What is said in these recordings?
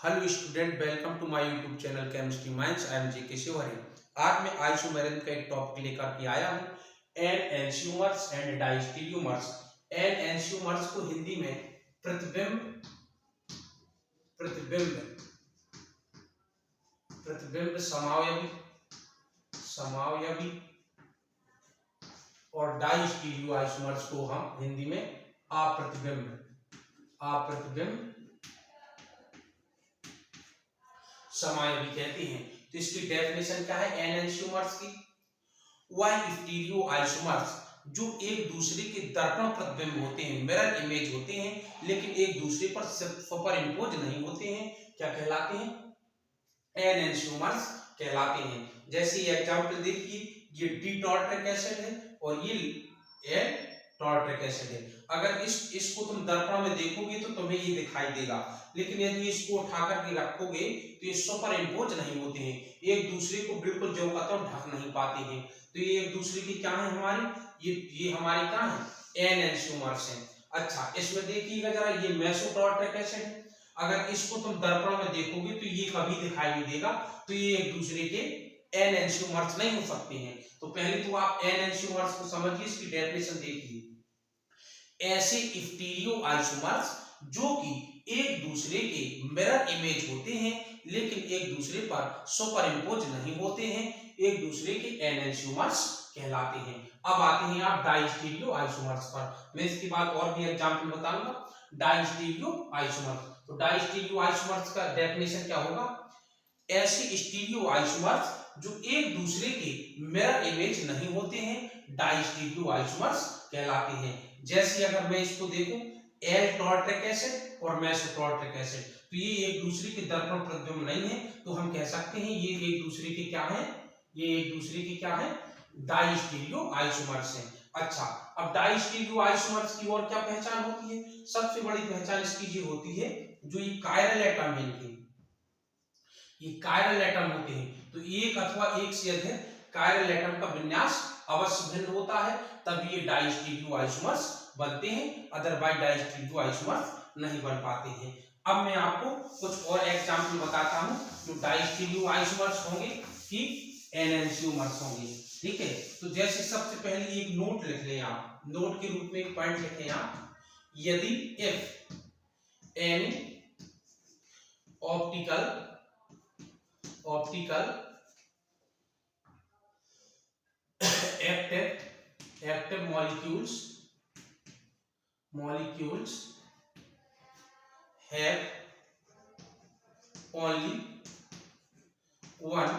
Hello student, welcome to my YouTube channel chemistry minds. I am JK Shivhari. आज मैं isomerism का एक topic लेकर के आया हूँ, एन एंशियोमर्स एंड डायस्टेरियोमर्स। एन एंशियोमर्स को हिंदी में प्रतिबिंब प्रतिबिंब प्रतिबिंब समावयवी समावयवी और डायस्टेरियो आइसोमर्स को हम हिंदी में अप्रतिबिंब समावयवी कहते हैं। तो इसकी डेफिनेशन क्या है एन एंशियोमर्स की? वह स्टीरियो आइसोमर्स जो एक दूसरे के दर्पण प्रतिबिंब होते हैं, मिरर इमेज होते हैं, लेकिन एक दूसरे पर सुपर इम्पोज नहीं होते हैं, क्या कहलाते हैं? एन एंशियोमर्स कहलाते हैं। जैसे एग्जांपल देखिए, ये डी टार्ट्रिक एसिड है और ये एन टार्ट्रिक एसिड है। अगर इसको तुम दर्पण में देखोगे तो तुम्हें ये दिखाई देगा, लेकिन यदि इसको उठा करके रखोगे तो ये सुपर इम्पोज नहीं होते हैं, एक दूसरे को बिल्कुल जो का त्यों ढक नहीं पाते हैं। तो ये एक दूसरे की क्या है हमारी, ये हमारी क्या है? एन एंशियोमर्स है। अच्छा, इसमें देखिएगा जरा, ये मेसोटार्ट्रिक एसिड है। अगर इसको तुम दर्पण में देखोगे तो ये कभी दिखाई नहीं देगा, तो ये एक दूसरे के एन एंशियोमर्स नहीं हो सकते हैं। तो पहले तो आप एन एंशियोमर्स को समझिए, इसकी डेफिनेशन देखिए। ऐसे स्टीरियो आइसोमर्स जो कि एक दूसरे के मिरर इमेज होते हैं, लेकिन एक दूसरे पर सुपर इम्पोज नहीं होते हैं, एक दूसरे के एन एंशियोमर्स कहलाते हैं। अब आते हैं आप डायस्टीरियो आइसोमर्स पर। मैं इसके बाद और भी एग्जांपल बताऊंगा। डायस्टीरियो आइसोमर्स, तो डायस्टीरियो आइसोमर्स का डेफिनेशन क्या होगा? ऐसे स्टीरियो आइसोमर्स जो एक दूसरे के मिरर इमेज नहीं होते हैं, डायस्टीरियो आइसोमर्स कहलाते हैं। जैसे अगर मैं इसको देखूं, एल टार्ट्रिक एसिड और मेसोटार्ट्रिक एसिड, तो ये एक दूसरे के दर्पण प्रतिबिंब नहीं है, तो हम कह सकते हैं ये एक दूसरे के क्या है? ये एक दूसरे के क्या है? डायस्टीरियो आइसोमर्स है। अच्छा, अब डायस्टीरियो आइसोमर्स की और क्या पहचान होती है? सबसे बड़ी पहचान इसकी ये होती है, जो ये कायरल एटम है, ये कायरल एटम होते हैं, तो एक अथवा एक से अधिक कायरल एटम का विन्यास अवश्य भिन्न होता है, तभी ये डायस्टीरियो आइसोमर्स बनते हैं, अदरवाइज डायस्टीरियो आइसोमर्स नहीं बन पाते हैं। अब मैं आपको कुछ और एग्जांपल बताता हूं जो डायस्टीरियो आइसोमर्स होंगे कि एन एंशियोमर्स होंगे। ठीक है, तो जैसे सबसे पहले एक नोट लिख लें आप, नोट के रूप में एक पॉइंट लिखें आप। यदि if an optical active molecules have only one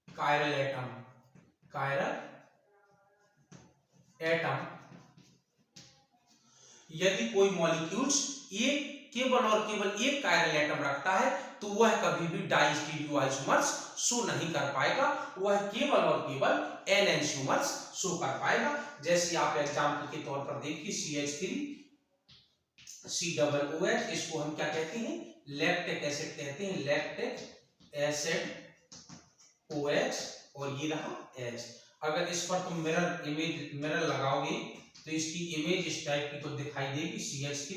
chiral atom यदि कोई मॉलिक्यूल्स केवल और केवल एक कायरल एटम रखता है, तो वह कभी भी डायस्टीरियो आइसोमर्स शो नहीं कर पाएगा, वह केवल और केवल एन एंशियोमर्स शो कर पाएगा। जैसे आप एग्जांपल के तौर पर देखिए, CH3 COOH, इसको हम क्या कहते हैं? लैक्टिक एसिड कहते हैं, लैक्टिक एसिड OH, और ये रहा H। अगर इस पर तुम मिरर लगाओगे तो इसकी इमेज इस टाइप की तो दिखाई देगी, CH3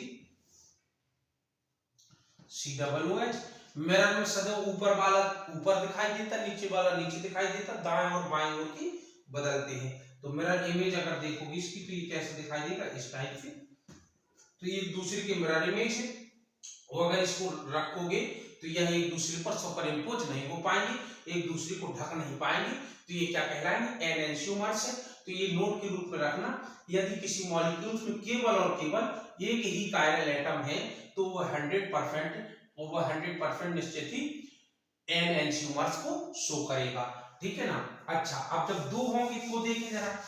COOH। मिरर में सदैव ऊपर वाला ऊपर दिखाई देता, नीचे वाला नीचे दिखाई देता, दाएं और बाएं ओर की बदलते हैं। तो मिरर इमेज अगर देखोगे इसकी, तो ये कैसे दिखाई देगा? इस टाइप से। तो ये एक दूसरे के मिरर इमेज है, और अगर इसको रखोगे तो यह एक दूसरे पर सुपर इम्पोज नहीं हो पाएंगे, एक दूसरे को ढक नहीं पाएंगे, तो ये क्या कहलाएंगे? एन एंशियोमर्स है। तो ये नोट के रूप में रखना, यदि किसी मॉलिक्यूल्स में केवल और केवल एक ही कायरल एटम है, तो वह 100% निश्चित ही एन एंशियोमर्स को शो करेगा। ठीक है ना? अच्छा, अब जब दो होंगे तो देखें जरा,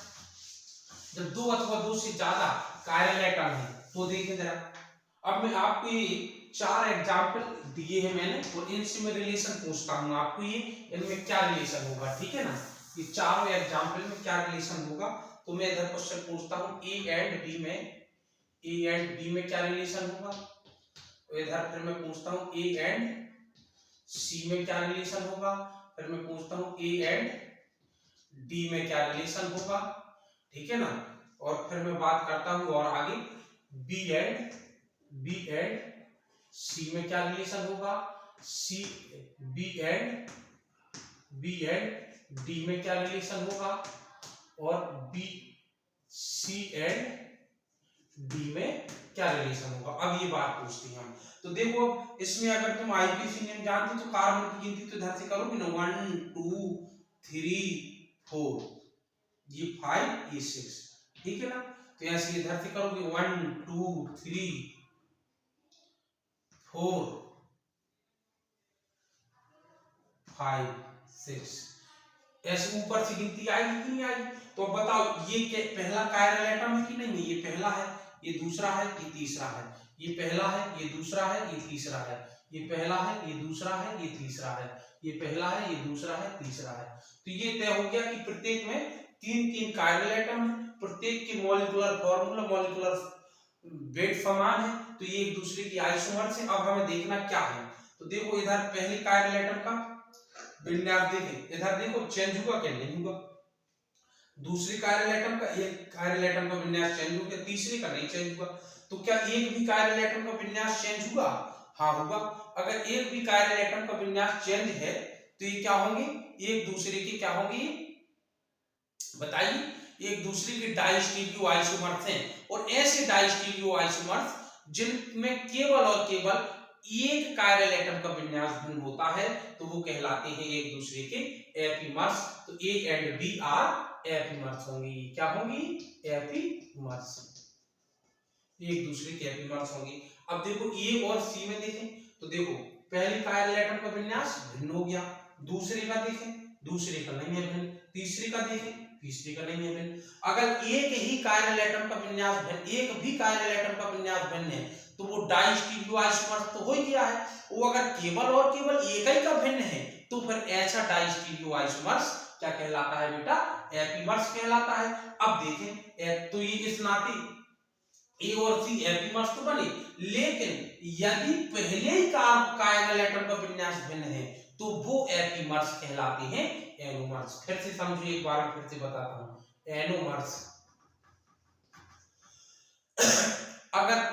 जब दो अथवा दो से ज्यादा कायरल एटम है तो देखें जरा। अब मैं आपको ये 4 एग्जाम्पल दिए हैं मैंने, और इनसे मैं रिलेशन पूछता हूं आपको, ये इनमें क्या रिलेशन होगा। ठीक है ना? ये चारों एग्जाम्पल में क्या रिलेशन होगा, तो मैं इधर क्वेश्चन पूछता हूं ए एंड बी में क्या रिलेशन होगा, तो इधर फिर मैं पूछता हूं ए एंड सी में क्या रिलेशन होगा, फिर मैं पूछता हूं ए एंड डी में क्या रिलेशन होगा। ठीक है ना? और फिर मैं बात करता हूं और आगे बी एंड सी में क्या रिलेशन होगा, सी बी एंड डी में क्या रिलेशन होगा, और बी सी एंड डी में क्या रिलेशन होगा। अब ये बात पूछते हैं हम। तो देखो इसमें अगर तुम आईपीसी नियम जानते हो तो कार्बन की गिनती तो इधर से करोगे ना, 1 2 3 4, ये 5 ये 6, ठीक है ना। तो ऐसे इधर से करोगे 1 2 3 4 5 6, ऐसे ऊपर से गिनती आएगी कि नहीं आएगी। तो अब बताओ ये पहला कायरल एटम है कि नहीं है, ये पहला है, ये दूसरा है, ये तीसरा है, ये पहला है, ये दूसरा है, ये तीसरा है, ये पहला है, ये दूसरा है, ये तीसरा है, ये पहला है, ये दूसरा है, तीसरा है। तो ये तय हो गया कि प्रत्येक में 3-3 कायरल एटम है, प्रत्येक के मॉलिक्यूलर फार्मूला मॉलिक्यूलर वेट समान है, तो ये एक दूसरे की आइसोमर्स है। अब हमें देखना क्या है, तो देखो इधर पहले कायरल एटम का विन्यास देखें, इधर देखो चेंज हुआ क्या, नहीं हुआ। दूसरी कायरल एटम का, एक कायरल एटम का विन्यास चेंज हो गया, तीसरे का नहीं चेंज हुआ। तो क्या एक भी कायरल एटम का विन्यास चेंज हुआ, हाँ होगा। अगर एक भी कायरल एटम का विन्यास चेंज है तो ये क्या होंगे, एक दूसरे के क्या होंगे, बताइए, एक दूसरे के डाइस्टीरियो आइसोमर्स हैं। और ऐसे डाइस्टीरियो आइसोमर्स जिनमें केवल और केवल एक कायरल एटम का विन्यास भिन्न होता है तो वो कहलाते हैं एक दूसरे के एपीमर्स। तो A and B are epimers होंगे, क्या होंगी, एपीमर्स, एक दूसरे के एपीमर्स होंगे। अब देखो ए और सी में देखें तो देखो पहले कायरल एटम का विन्यास भिन्न हो गया, दूसरे का देखें, दूसरे का नहीं है भिन्न, तीसरे का देखें, तीसरे का नहीं है भिन्न। अगर एक ही कायरल एटम का विन्यास भिन्न, एक भी कायरल एटम का विन्यास भिन्न है तो वो डाइस्टीरियो आइसोमर्स तो हो ही गया है। वो अगर केवल और केवल एक ही का भिन्न है तो फिर ऐसा डाइस्टीरियो आइसोमर्स क्या कहलाता है बेटा, एपीमर्स कहलाता है। अब देखें तो ये इस नाते ए और सी एपीमर्स तो बने, लेकिन यदि पहले ही कायरल एटम का विन्यास भिन्न है तो वो एपीमर्स कहलाते हैं एनोमर्स। फिर से समझो, एक बार फिर से बताता हूं, एनोमर्स अगर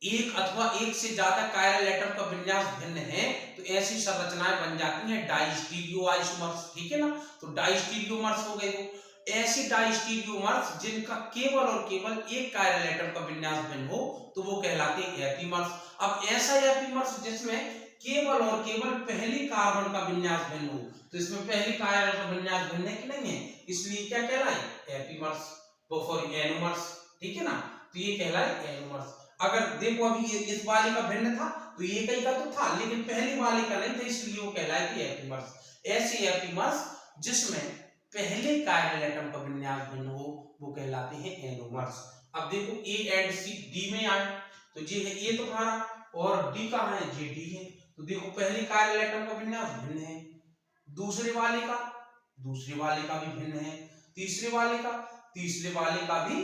एक अथवा एक से ज्यादा कायरल एटम का विन्यास भिन्न है तो ऐसी संरचनाएं बन जाती हैं डाइस्टीरियो आइसोमर्स, ठीक है ना। तो डाइस्टीरियोमर्स हो गए वो ऐसे डाइस्टीरियोमर्स जिनका केवल और केवल एक कायरल एटम का विन्यास भिन्न हो तो वो कहलाते हैं एपीमर्स। अब ऐसा एपीमर्स जिसमें केवल और केवल पहली कार्बन का विन्यास भिन्न हो, तो इसमें पहली कायरल का विन्यास भिन्न है कि नहीं है, इसलिए क्या कहलाए, एपीमर्स, वो फॉर एनोमर्स, ठीक है ना। तो ये कहलाए एनोमर्स। अगर देखो अभी इस वाले का भिन्न था तो ये कई का तो था, लेकिन पहले वाले का नहीं था, इसलिए वो कहलाए थे एपीमर्स। ऐसे एपीमर्स जिसमें पहले कायरल एटम का विन्यास भिन्न हो वो कहलाते हैं एनोमर्स। अब देखो ए एंड सी डी में आए तो ये है ए तुम्हारा और डी कहाँ है, ये डी है। तो देखो पहले कायरल एटम का विन्यास भिन्न है, दूसरे वाले का भी भिन्न है, तीसरे वाले का भी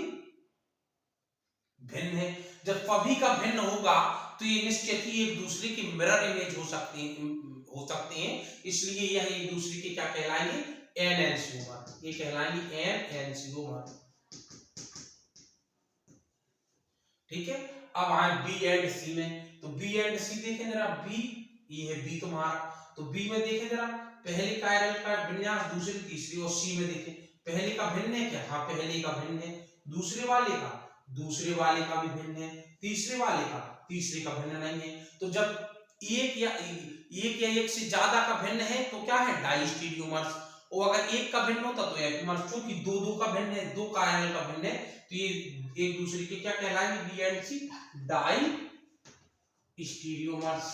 भिन्न है। जब सभी का भिन्न होगा तो ये निश्चित ही एक दूसरे के मिरर इमेज हो सकते हैं, इसलिए यह एक दूसरे के क्या कहलाएंगे, एन एंसियोमर, ये कहलाएंगे एन एंसियोमर, ठीक है। अब आए बी एंड सी में, तो बी एंड सी देखें जरा, बी ये है बी तुम्हारा, तो बी में देखें जरा पहले कायरल का विन्यास, दूसरी तीसरी, और सी में देखें पहले का भिन्न है क्या, हाँ पहले का भिन्न है, दूसरे वाले का भी भिन्न है, तीसरे का भिन्न नहीं है। तो जब एक या एक से ज्यादा का भिन्न है तो क्या है, डाइस्टीरियोमर्स, और अगर एक का भिन्न होता तो एपीमर्स। क्योंकि दो का भिन्न है, दो कायरल का भिन्न है तो ये एक दूसरे के क्या कहलाएंगे, बी एंड सी डाई स्टीरियोमर्स।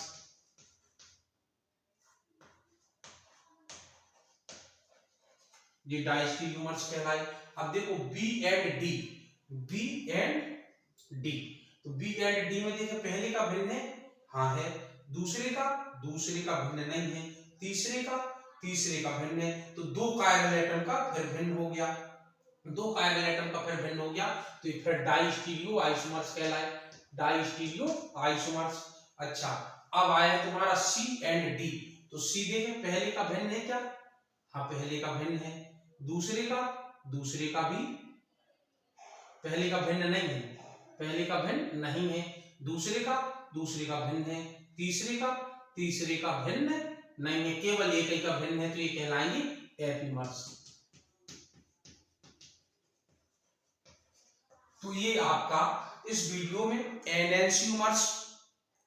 ये डाइस्टीरियोमर्स कहलाए। अब देखो बी एंड डी, तो बी एंड डी में देखो पहले का भिन्न है, हाँ है, दूसरे का भिन्न नहीं है, तीसरे का भिन्न है, तो दो कायरल एटम का फिर भिन्न हो गया, तो ये फिर डाइस्टीरियो आइसोमर्स कहलाए, डाइस्टीरियो आइसोमर्स। अच्छा अब आया तुम्हारा सी एंड डी, तो सी देखें पहले का भिन्न है क्या, हाँ पहले का भिन्न है, दूसरे का भी पहले का भिन्न नहीं है, दूसरे का भिन्न है, तीसरे तीसरे का भिन्न नहीं है, केवल एक ही का भिन्न है, तो ये कहलाएंगे एपीमर्स। तो ये आपका इस वीडियो में एनेंशियोमर्स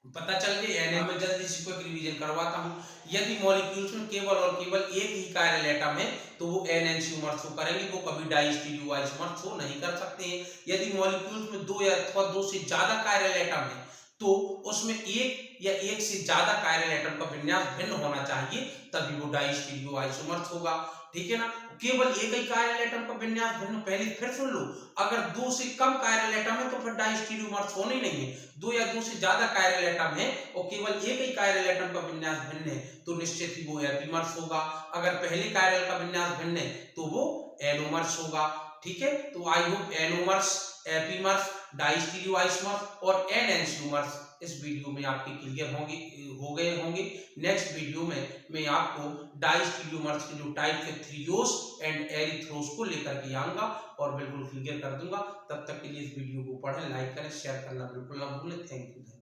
पता चल गया। एनएम में जल्दी से कोई रिवीजन करवाता हूं। यदि मॉलिक्यूल्स में केवल और केवल एक ही कायरल एटम है तो वो एनेंशियोमर्स को करेंगे, वो कभी डाइस्टीरियो आइसोमर्स को नहीं कर सकते हैं। यदि मॉलिक्यूल्स में दो या अथवा दो से ज्यादा कायरल एटम है तो उसमें एक या एक से ज्यादा कायरल एटम का विन्यास भिन्न होना चाहिए, तभी वो डाइस्टीरियो आइसोमर्स होगा। ठीक है ना। केवल एक ही कायरल एटम का विन्यास भिन्न, पहले फिर सुन लो, अगर दो से कम कायरल एटम है तो फिर डाइस्टीरियोमर्स होने ही नहीं है। दो या दो से ज्यादा कायरल एटम है और केवल एक ही कायरल एटम का विन्यास भिन्न है तो निश्चित ही वो एपीमर्स होगा। अगर पहले कायरल का विन्यास भिन्न है तो वो एनोमर्स होगा। ठीक है। तो I hope anomers, epimers, diastereo isomers और एनेंशियोमर्स इस वीडियो में आपके क्लियर हो गए होंगे। नेक्स्ट वीडियो में मैं आपको डाइस्टीरियोमर्स के जो टाइप है थ्रियोस एंड एरिथ्रोस को लेकर के आऊंगा और बिल्कुल क्लियर कर दूंगा। तब तक के लिए इस वीडियो को पढ़ें, लाइक करें, शेयर करना बिल्कुल ना भूलें। Thank you.